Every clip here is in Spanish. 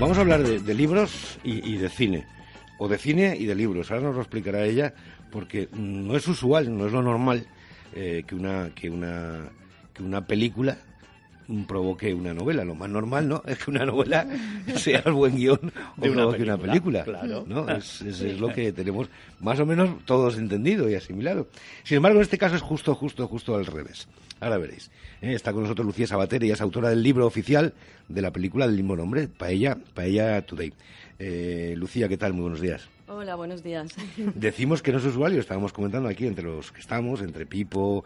Vamos a hablar de libros y de cine, o de cine y de libros. Ahora nos lo explicará ella, porque no es usual, no es lo normal que una película provoque una novela. Lo más normal, ¿no?, es que una novela sea el buen guión o provoque una película. Claro. ¿No? Es lo que tenemos más o menos todos entendido y asimilado. Sin embargo, en este caso es justo al revés. Ahora veréis. Está con nosotros Lucía Sabater, ella es autora del libro oficial de la película del mismo nombre, Paella Today. Lucía, ¿qué tal? Muy buenos días. Hola, buenos días. Decimos que no es usual, y lo estábamos comentando aquí entre los que estamos, entre Pipo,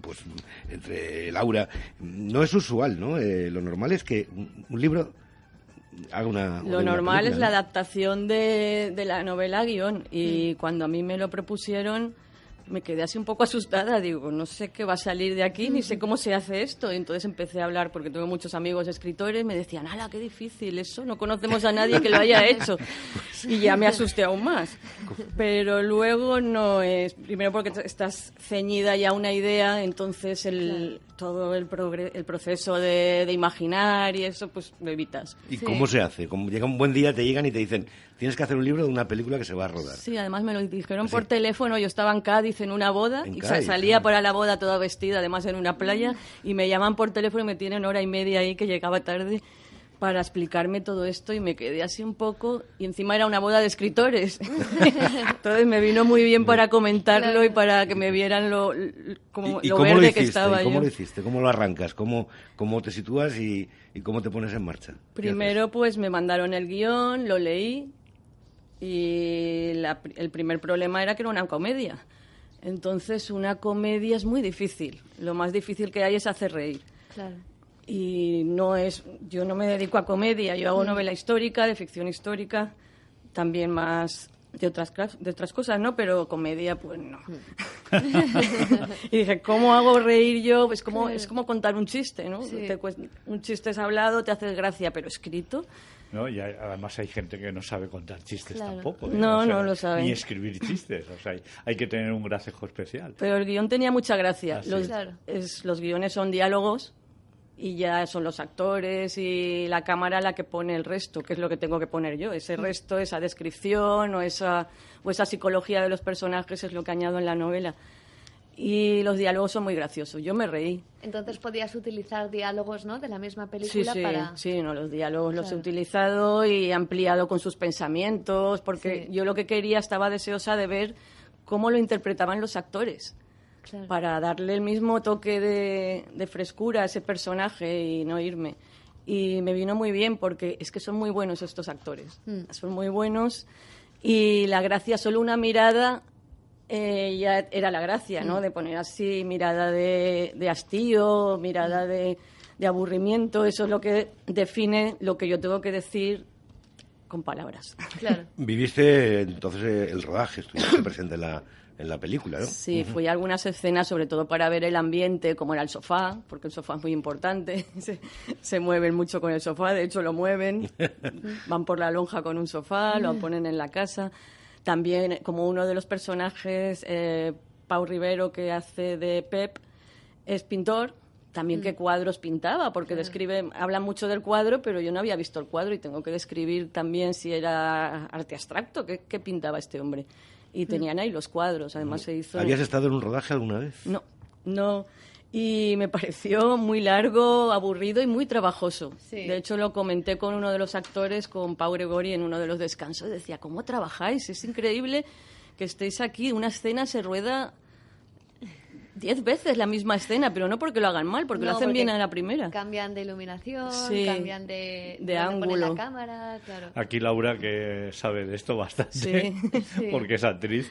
pues entre Laura. No es usual, ¿no? Lo normal es que un libro haga una... Lo normal es la adaptación de la novela a guión, y cuando a mí me lo propusieron me quedé así un poco asustada. Digo, no sé qué va a salir de aquí, ni sé cómo se hace esto. Y entonces empecé a hablar, porque tengo muchos amigos escritores, me decían, ¡hala, qué difícil eso! No conocemos a nadie que lo haya hecho. Y ya me asusté aún más. Pero luego no es... Primero porque estás ceñida ya a una idea, entonces todo el proceso de imaginar y eso, pues lo evitas. ¿Y cómo se hace? Como llega un buen día, te llegan y te dicen, tienes que hacer un libro de una película que se va a rodar. Sí, además me lo dijeron por teléfono. Yo estaba en Cádiz en una boda, y Cádiz, salía para la boda toda vestida, además en una playa, y me llaman por teléfono y me tienen hora y media ahí, que llegaba tarde, para explicarme todo esto, y me quedé así un poco, y encima era una boda de escritores. Entonces me vino muy bien para comentarlo y para que me vieran lo verde que estaba yo. ¿Cómo lo hiciste? ¿Cómo lo arrancas? ¿Cómo te sitúas y cómo te pones en marcha? Primero, pues me mandaron el guión, lo leí, y el primer problema era que era una comedia. Entonces, una comedia es muy difícil. Lo más difícil que hay es hacer reír. Claro. Y yo no me dedico a comedia, yo hago novela histórica, de ficción histórica, también más de otras cosas, ¿no? Pero comedia, pues no. Y dije, ¿cómo hago reír yo? Es como contar un chiste, ¿no? Sí. Un chiste es hablado, te haces gracia, pero escrito... ¿No? Y además hay gente que no sabe contar chistes tampoco. No lo sabe. Ni escribir chistes. O sea, hay que tener un gracejo especial. Pero el guión tenía mucha gracia. ¿Sí? Los guiones son diálogos, y ya son los actores y la cámara la que pone el resto, que es lo que tengo que poner yo. Ese resto, esa descripción o esa psicología de los personajes es lo que añado en la novela. Y los diálogos son muy graciosos. Yo me reí. Entonces podías utilizar diálogos, ¿no?, de la misma película para... Sí, los diálogos los he utilizado y he ampliado con sus pensamientos, porque yo lo que quería, estaba deseosa de ver cómo lo interpretaban los actores, para darle el mismo toque de frescura a ese personaje y no irme. Y me vino muy bien, porque es que son muy buenos estos actores. Son muy buenos, y la gracia, solo una mirada... ya era la gracia, ¿no? De poner así mirada de hastío, mirada de aburrimiento. Eso es lo que define lo que yo tengo que decir con palabras. Claro. Viviste entonces el rodaje, estuviste presente en la película, ¿no? Sí, fui a algunas escenas, sobre todo para ver el ambiente, cómo era el sofá, porque el sofá es muy importante. Se mueven mucho con el sofá, de hecho lo mueven. Van por la lonja con un sofá, lo ponen en la casa. También, como uno de los personajes, Pau Rivero, que hace de Pep, es pintor, también qué cuadros pintaba, porque habla mucho del cuadro, pero yo no había visto el cuadro y tengo que describir también si era arte abstracto, qué pintaba este hombre. Y tenían ahí los cuadros, además se hizo... ¿Habías estado en un rodaje alguna vez? No. Y me pareció muy largo, aburrido y muy trabajoso. Sí. De hecho, lo comenté con uno de los actores, con Pau Gregori, en uno de los descansos. Decía, ¿cómo trabajáis? Es increíble que estéis aquí. Una escena se rueda 10 veces la misma escena, pero no porque lo hagan mal, porque lo hacen bien a la primera. Cambian de iluminación, cambian de ángulo. Ponen la cámara, claro. Aquí Laura, que sabe de esto bastante, porque es actriz,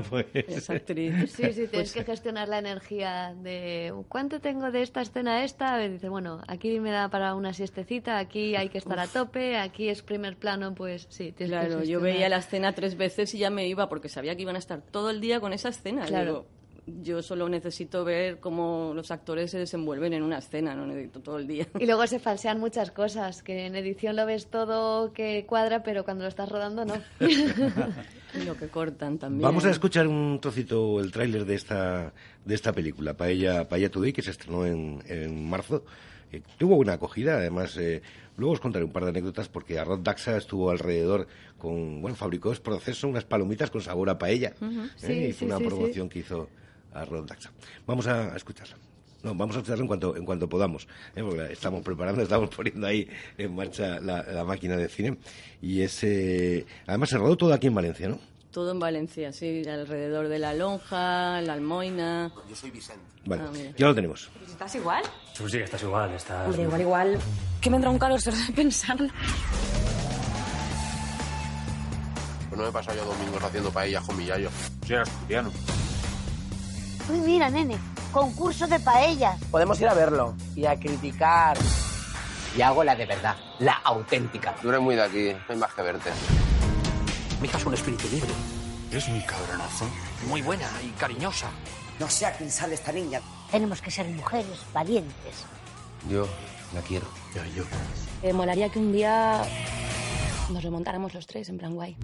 pues... Es actriz. Sí, tienes que gestionar la energía de ¿cuánto tengo de esta escena a esta? Y dices, bueno, aquí me da para una siestecita, aquí hay que estar a tope, aquí es primer plano, pues sí, tienes que gestionar. Yo veía la escena 3 veces y ya me iba, porque sabía que iban a estar todo el día con esa escena. Claro. Digo, yo solo necesito ver cómo los actores se desenvuelven en una escena, no necesito todo el día. Y luego se falsean muchas cosas, que en edición lo ves todo que cuadra, pero cuando lo estás rodando no. Lo que cortan también. Vamos a escuchar un trocito, el tráiler de esta película, Paella Today, que se estrenó en marzo. tuvo buena acogida, además... Luego os contaré un par de anécdotas porque Arroz Daxa estuvo alrededor fabricó es proceso unas palomitas con sabor a paella. Y fue una promoción que hizo Arroz Daxa. Vamos a escucharla. No, vamos a escucharla en cuanto podamos. Porque estamos poniendo ahí en marcha la máquina de cine. Y además se rodó todo aquí en Valencia, ¿no? Todo en Valencia, sí, alrededor de La Lonja, La Almoina. Yo soy Vicente. Vale, ya lo tenemos. ¿Estás igual? Pues sí, estás igual, estás... Hombre, igual. Que me entra un calor solo de pensarlo. Pues no me he pasado yo domingos haciendo paellas con mi yayo. Soy asturiano. Uy, mira, nene, concurso de paellas. Podemos ir a verlo y a criticar. Y hago la de verdad, la auténtica. Tú eres muy de aquí, no hay más que verte. Mi hija es un espíritu libre. Es un cabronazo. Muy buena y cariñosa. No sé a quién sale esta niña. Tenemos que ser mujeres valientes. Yo la quiero. Me molaría que un día nos remontáramos los tres, en plan guay.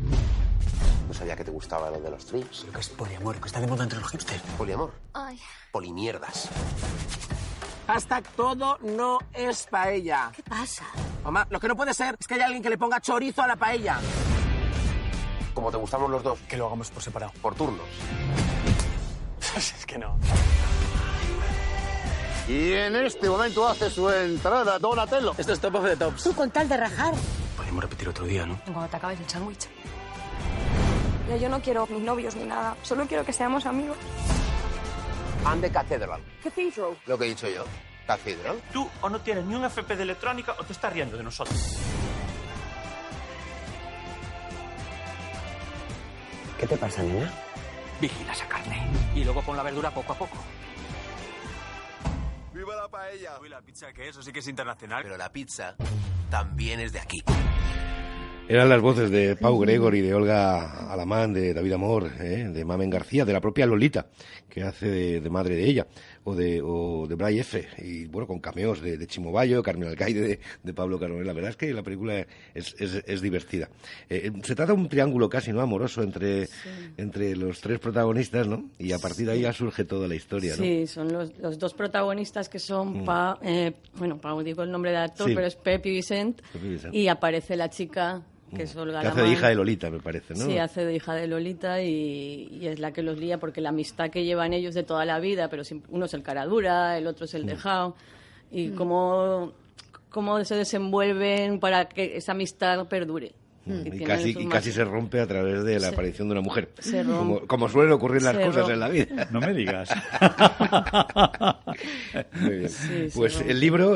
No sabía que te gustaba lo de los trips. Lo que es poliamor, que está de moda entre los hipsters. ¿Poliamor? Ay. Polimierdas. Hashtag todo no es paella. ¿Qué pasa? Mamá, lo que no puede ser es que haya alguien que le ponga chorizo a la paella. Como te gustamos los dos. Que lo hagamos por separado. Por turnos. Es que no. Y en este momento hace su entrada Donatello. Esto es Top of the Tops. Tú con tal de rajar. Podemos repetir otro día, ¿no? Cuando te acabes el sándwich. Yo no quiero mis novios ni nada. Solo quiero que seamos amigos. And the Cathedral. Cathedral. Lo que he dicho yo. Cathedral. Tú o no tienes ni un FP de electrónica o te estás riendo de nosotros. ¿Qué te pasa, nena? Vigila esa carne. Y luego pon la verdura poco a poco. ¡Viva la paella! Uy, la pizza que eso sí que es internacional. Pero la pizza también es de aquí. Eran las voces de Pau Gregory, de Olga Alamán, de David Amor, de Mamen García, de la propia Lolita, que hace de madre de ella, o de Bray F. Y bueno, con cameos de Chimo Bayo, Carmen Alcaide, de Pablo Carbonell. La verdad es que la película es divertida. Se trata de un triángulo casi no amoroso entre los tres protagonistas, ¿no? Y a partir de ahí ya surge toda la historia, ¿no? Sí, son los dos protagonistas que son Pau, digo el nombre del actor, Sí. pero es Pep y Vicent, y aparece la chica que es Olga Que hace Alamán. de hija de Lolita, me parece, ¿no? Sí, hace de hija de Lolita y es la que los lía porque la amistad que llevan ellos de toda la vida, pero uno es el cara dura, el otro es el dejado, y cómo se desenvuelven para que esa amistad perdure. Y casi se rompe a través de la aparición de una mujer. Se rompe. Como suelen ocurrir las Se cosas rompe. en la vida. No me digas. Muy bien. Sí, Pues se el libro,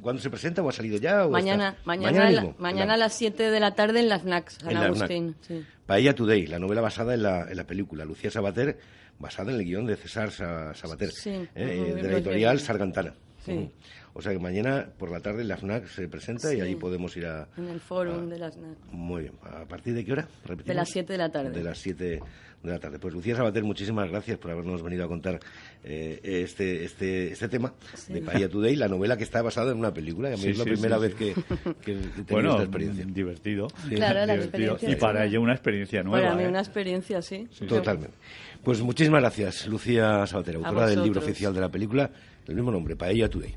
¿cuándo se presenta o ha salido ya? Mañana a las 7 de la tarde en la FNAC, San en la Agustín. Sí. Paella Today, la novela basada en la película. Lucía Sabater, basada en el guión de César Sabater, Sí. de la editorial Sargantana. Sí. O sea que mañana por la tarde en la FNAC se presenta y allí podemos ir a... En el fórum de la FNAC. Muy bien. ¿A partir de qué hora? ¿Repetimos? De las 7 de la tarde. De las 7 de la tarde. Pues Lucía Sabater, muchísimas gracias por habernos venido a contar este tema de Paella Today, la novela que está basada en una película. Y a mí es la primera vez que he tenido esta experiencia. Divertido. Claro, la Divertido. experiencia. Y para ella una experiencia nueva. Para mí una experiencia, sí. Totalmente. Pues muchísimas gracias, Lucía Sabater, autora del libro vosotros. oficial de la película, del mismo nombre, Paella Today.